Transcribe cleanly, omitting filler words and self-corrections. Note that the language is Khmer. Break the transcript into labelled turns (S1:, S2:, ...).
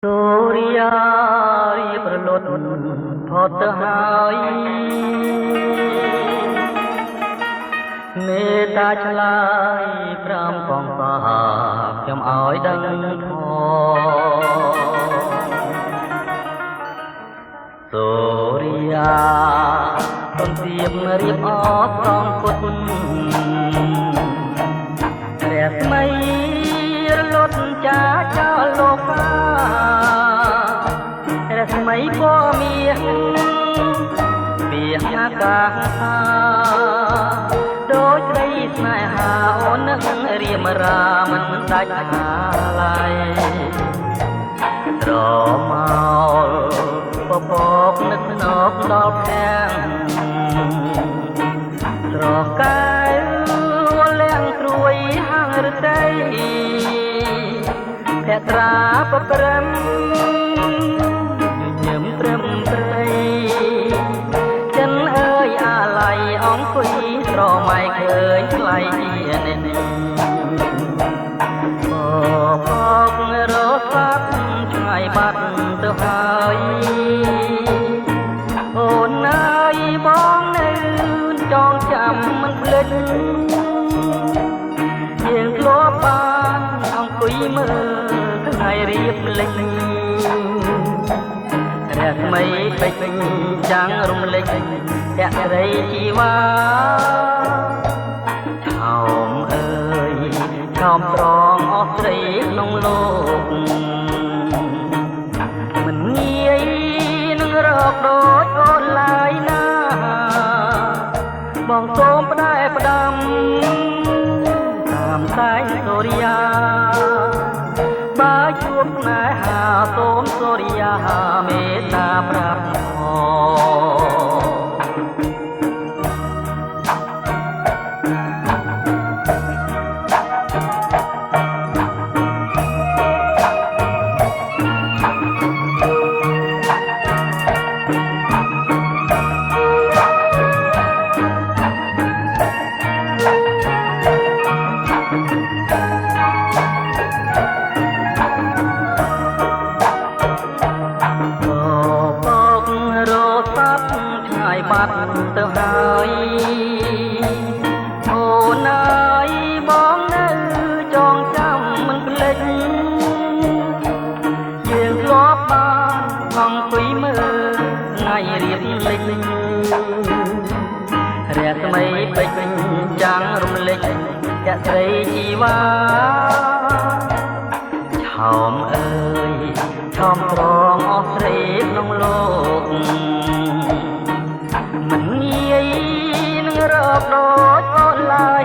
S1: សូរិយារៀបរលត់ផុតទៅហើយមេត្តាឆ្លើយប្រាំកងសាខ្ញុំឲ្យដឹងធម៌សូរិយាទុំទៀបរៀបអត់សងពុតព្រះស្មីរលត់ចាចោលលោការស្មីពណ៌មាសពីអាកាសដូចក្តីស្នេហាអូននឹងរៀមរាមិនដាច់ហាឡៃត្រមកពពកនឹកណប់ដល់ខាងស្រកាយវលាំងត្រួយហាងរតីភក្ត្រាបប្រឹមអង្គុយស្រមៃឃើញថ្លៃជានេះបបរត់ស្លាប់ឆ្ងាយបាត់ទៅហើយអូនអើយបងនៅចងចាំមិនភ្លេចយើងធ្លាប់បានអង្គុយមើលថ្ងៃរៀបលេចរស្មីពេជ្រចាំងរំលេចភក្តីជីវ៉ាឆោមអើយឆោមត្រង់អស់ស្រីក្នុងលោកមិនងាយនឹងរកដូចអូនឡើយណាបងសូមផ្ដែផ្ដាំតាមសែងសូរិយាបើជួបស្នេហាសូមសូរិយាមេត្តាប្រាប់បាត់ទៅហើយអូនអើយបងនៅចងចាំមិនភ្លេចយើងធ្លាប់បានអង្គុយមើលថ្ងៃរៀបលេចរស្មីពេជ្រចាំងរំលេចភក្តីជីវ៉ាឆោមអើយឆោមត្រង់អស់ស្រីក្នុងលោកមិនងាយនឹងរកដូចអូនឡើយ